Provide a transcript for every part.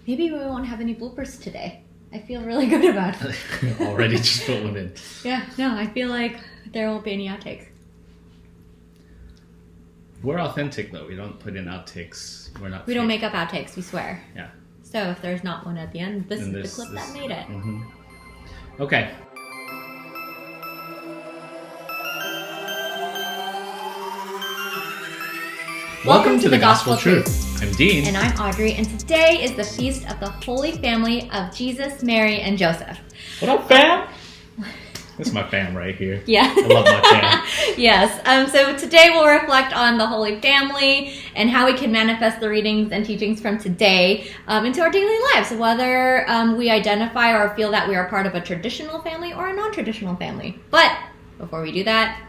Maybe we won't have any bloopers today. I feel really good about it. Already just put one in. Yeah, no, I feel like there won't be any outtakes. We're authentic though. We don't put in outtakes. We don't make up outtakes, we swear. Yeah. So if there's not one at the end, this is the clip that made it. Mm-hmm. Okay. Welcome to the Gospel Truth. I'm Dean. And I'm Audrey, and today is the feast of the Holy Family of Jesus, Mary, and Joseph. What up, fam? That's my fam right here. Yeah. I love my fam. Yes. So today we'll reflect on the Holy Family and how we can manifest the readings and teachings from today into our daily lives, whether we identify or feel that we are part of a traditional family or a non-traditional family. But before we do that,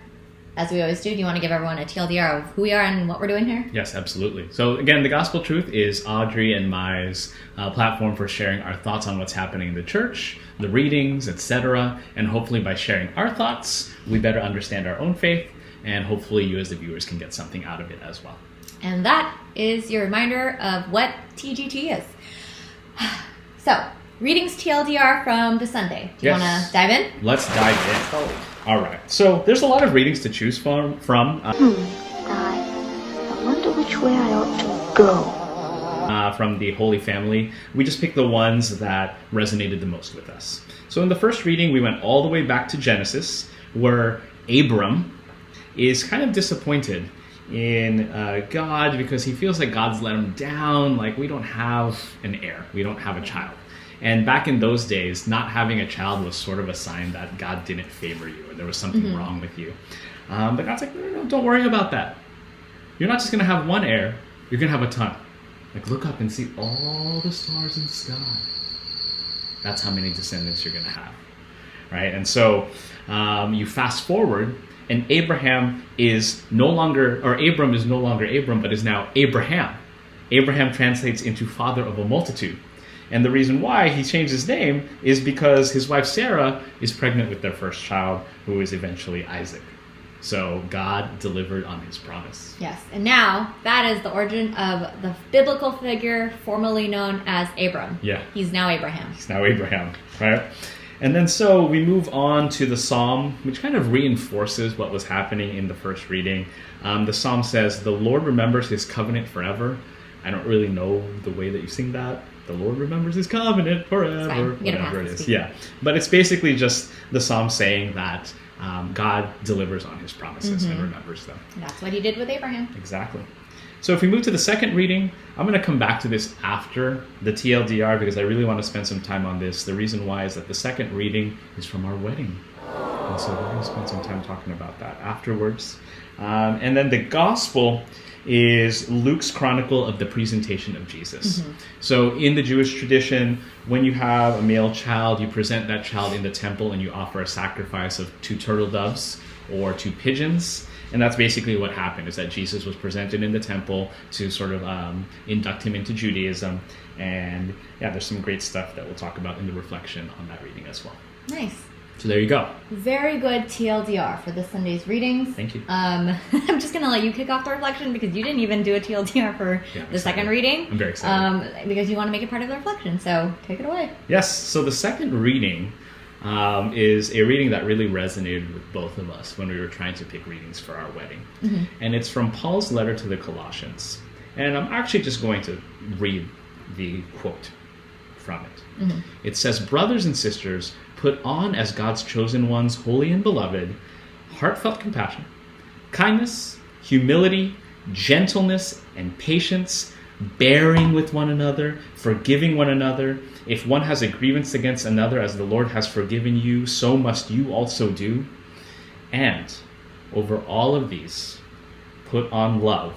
as we always do you want to give everyone a TLDR of who we are and what we're doing here? Yes, absolutely. So again, the Gospel Truth is Audrey and Mai's platform for sharing our thoughts on what's happening in the church, the readings, etc. And hopefully by sharing our thoughts, we better understand our own faith, and hopefully you as the viewers can get something out of it as well. And that is your reminder of what TGT is. So, readings TLDR from the Sunday. Do you want to dive in? Let's dive in. Oh. All right. So there's a lot of readings to choose from. I wonder which way I ought to go. From the Holy Family. We just picked the ones that resonated the most with us. So in the first reading, we went all the way back to Genesis, where Abram is kind of disappointed in God because he feels like God's let him down. Like, we don't have an heir. We don't have a child. And back in those days, not having a child was sort of a sign that God didn't favor you or there was something wrong with you. But God's like, no, don't worry about that. You're not just going to have one heir. You're going to have a ton. Like, look up and see all the stars in the sky. That's how many descendants you're going to have. Right? And so you fast forward, and Abram is no longer Abram, but is now Abraham. Abraham translates into father of a multitude. And the reason why he changed his name is because his wife Sarah is pregnant with their first child, who is eventually Isaac. So God delivered on his promise. Yes, and now that is the origin of the biblical figure formerly known as Abram. Yeah. He's now Abraham. He's now Abraham, right? And then so we move on to the Psalm, which kind of reinforces what was happening in the first reading. The Psalm says, "The Lord remembers his covenant forever." I don't really know the way that you sing that. The Lord remembers his covenant forever, whatever it is. Yeah, but it's basically just the Psalm saying that God delivers on his promises and remembers them. And that's what he did with Abraham. Exactly. So if we move to the second reading, I'm going to come back to this after the TLDR because I really want to spend some time on this. The reason why is that the second reading is from our wedding. And so we're going to spend some time talking about that afterwards. And then the gospel is Luke's chronicle of the presentation of Jesus. So in the Jewish tradition, when you have a male child, you present that child in the temple and you offer a sacrifice of 2 turtle doves or 2 pigeons. And that's basically what happened, is that Jesus was presented in the temple to sort of induct him into Judaism. And yeah, there's some great stuff that we'll talk about in the reflection on that reading as well. Nice. So there you go. Very good TLDR for this Sunday's readings. Thank you. I'm just going to let you kick off the reflection because you didn't even do a TLDR for the second reading. I'm very excited. Because you want to make it part of the reflection. So take it away. Yes. So the second reading is a reading that really resonated with both of us when we were trying to pick readings for our wedding. And it's from Paul's letter to the Colossians. And I'm actually just going to read the quote from it. It says, "Brothers and sisters, put on as God's chosen ones, holy and beloved, heartfelt compassion, kindness, humility, gentleness, and patience, bearing with one another, forgiving one another. If one has a grievance against another, as the Lord has forgiven you, so must you also do. And over all of these, put on love,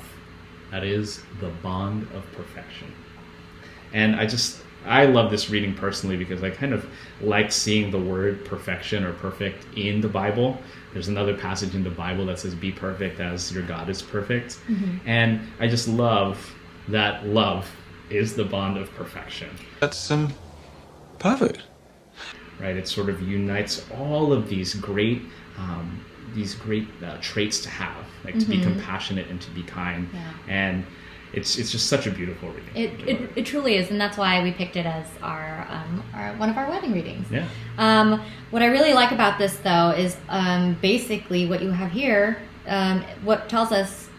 that is the bond of perfection." And I love this reading personally because I kind of like seeing the word perfection or perfect in the Bible. There's another passage in the Bible that says, "Be perfect as your God is perfect." And I just love that love is the bond of perfection. That's perfect. Right? It sort of unites all of these great traits to have, like to be compassionate and to be kind. Yeah. And it's just such a beautiful reading. It truly is, and that's why we picked it as our one of our wedding readings. Yeah. What I really like about this, though, is basically what you have here. What tells us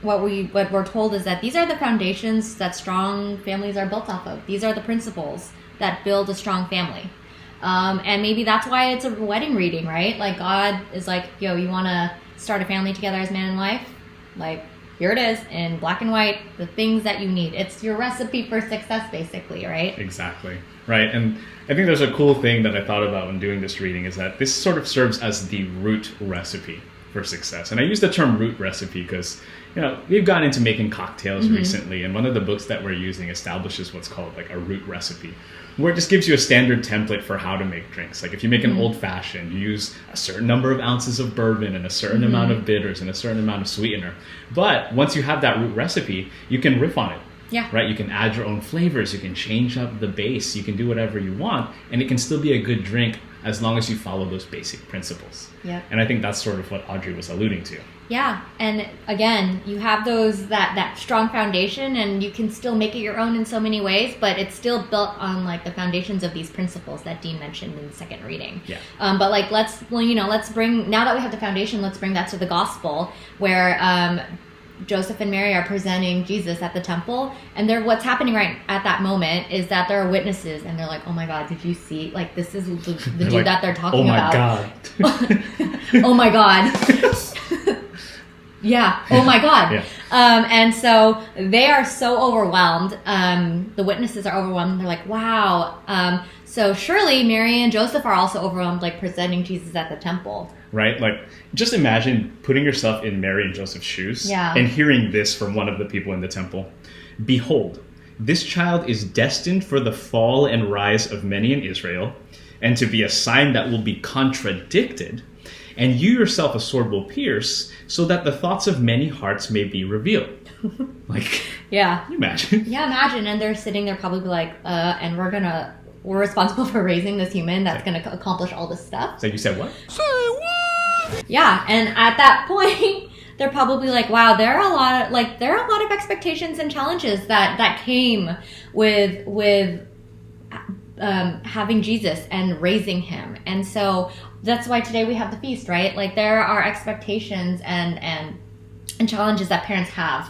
what we're told is that these are the foundations that strong families are built off of. These are the principles that build a strong family. And maybe that's why it's a wedding reading, right? Like God is like, yo, you want to start a family together as man and wife? Like, here it is in black and white, the things that you need. It's your recipe for success, basically, right? Exactly. Right. And I think there's a cool thing that I thought about when doing this reading is that this sort of serves as the root recipe for success. And I use the term root recipe because, we've gotten into making cocktails recently, and one of the books that we're using establishes what's called like a root recipe, where it just gives you a standard template for how to make drinks. Like if you make an old fashioned, you use a certain number of ounces of bourbon and a certain amount of bitters and a certain amount of sweetener. But once you have that root recipe, you can riff on it. Yeah. Right? You can add your own flavors, you can change up the base, you can do whatever you want, and it can still be a good drink as long as you follow those basic principles. Yeah. And I think that's sort of what Audrey was alluding to. Yeah, and again, you have that strong foundation, and you can still make it your own in so many ways, but it's still built on like the foundations of these principles that Dean mentioned in the second reading. Yeah. But like let's bring, now that we have the foundation, let's bring that to the gospel where Joseph and Mary are presenting Jesus at the temple, and what's happening right at that moment is that there are witnesses, and they're like, "Oh my God, did you see? Like this is the dude like, that they're talking about." God. Oh my God. Yeah. Oh my God. Yeah. And so they are so overwhelmed. The witnesses are overwhelmed. They're like, wow. So surely Mary and Joseph are also overwhelmed, like presenting Jesus at the temple. Right? Like, just imagine putting yourself in Mary and Joseph's shoes and hearing this from one of the people in the temple. Behold, this child is destined for the fall and rise of many in Israel, and to be a sign that will be contradicted, and you yourself a sword will pierce, so that the thoughts of many hearts may be revealed. Like, yeah. Can you imagine? Yeah, imagine. And they're sitting there probably like, and we're responsible for raising this human that's going to accomplish all this stuff. So you said what? Say what? Yeah, and at that point, they're probably like, wow, there are a lot of expectations and challenges that came with having Jesus and raising him. And so that's why today we have the feast, right? Like there are expectations and challenges that parents have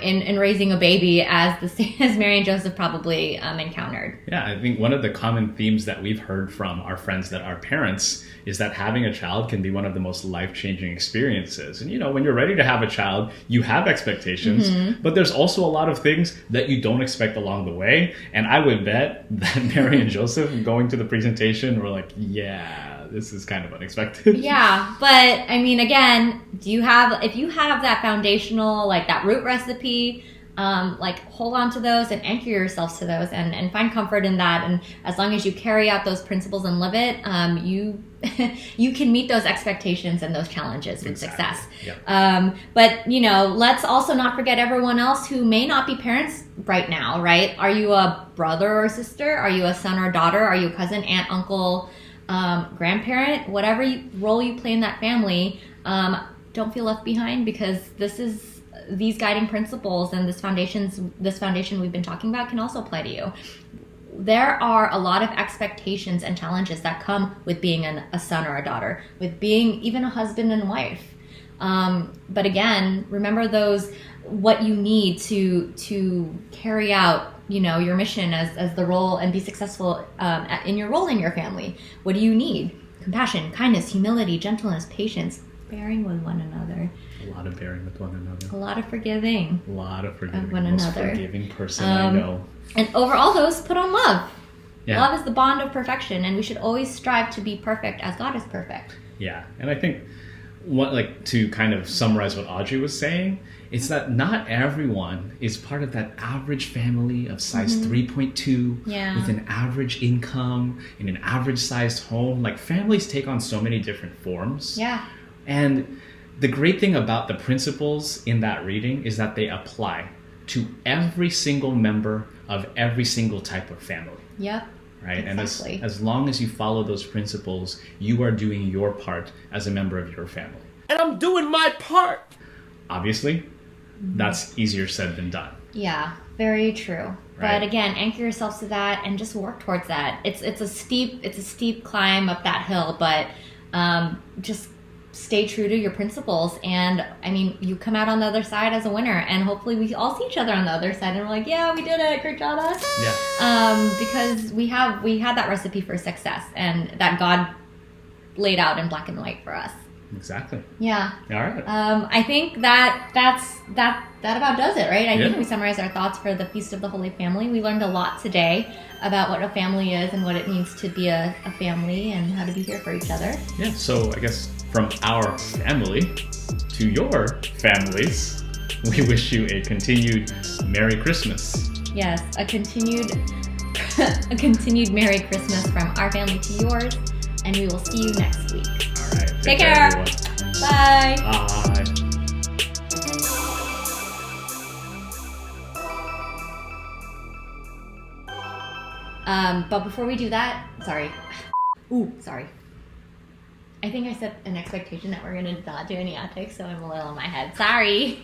in raising a baby as the same as Mary and Joseph probably encountered. Yeah, I think one of the common themes that we've heard from our friends that are parents is that having a child can be one of the most life-changing experiences. And when you're ready to have a child, you have expectations, but there's also a lot of things that you don't expect along the way. And I would bet that Mary and Joseph going to the presentation were like, yeah, this is kind of unexpected. Yeah, but I mean, again, if you have that foundational, like that root recipe, like hold on to those and anchor yourselves to those and find comfort in that. And as long as you carry out those principles and live it, you can meet those expectations and those challenges with success. Yep. But let's also not forget everyone else who may not be parents right now, right? Are you a brother or sister? Are you a son or daughter? Are you a cousin, aunt, uncle, grandparent? Whatever role you play in that family, don't feel left behind, because these guiding principles and this foundation we've been talking about can also apply to you. There are a lot of expectations and challenges that come with being a son or a daughter, with being even a husband and wife. But again, remember what you need to carry out, your mission as the role and be successful in your role in your family. What do you need? Compassion, kindness, humility, gentleness, patience, bearing with one another. A lot of bearing with one another. A lot of forgiving. A lot of forgiving. Of one another. Most forgiving person I know. And over all those, put on love. Yeah. Love is the bond of perfection, and we should always strive to be perfect as God is perfect. Yeah, and I think to kind of summarize what Audrey was saying, it's that not everyone is part of that average family of size 3.2 with an average income in an average sized home. Like, families take on so many different forms. Yeah. And the great thing about the principles in that reading is that they apply to every single member of every single type of family. Yep. Right? Exactly. And as long as you follow those principles, you are doing your part as a member of your family. And I'm doing my part. Obviously, that's easier said than done. Yeah, very true. Right. But again, anchor yourself to that and just work towards that. It's a steep climb up that hill, but just stay true to your principles. And I mean, you come out on the other side as a winner, and hopefully we all see each other on the other side, and we're like, yeah, we did it, great job, us. Yeah. Because we had that recipe for success, and that God laid out in black and white for us. Exactly. Yeah. All right. I think that about does it, right? I Yeah. think we summarized our thoughts for the Feast of the Holy Family. We learned a lot today about what a family is and what it means to be a family and how to be here for each other. Yeah, so I guess from our family to your families, we wish you a continued Merry Christmas. Yes, a continued Merry Christmas from our family to yours, and we will see you next week. All right. Take care. Everyone. Bye. Bye. But before we do that, sorry. Sorry. I think I set an expectation that we're going to not do any outtakes, so I'm a little in my head. Sorry.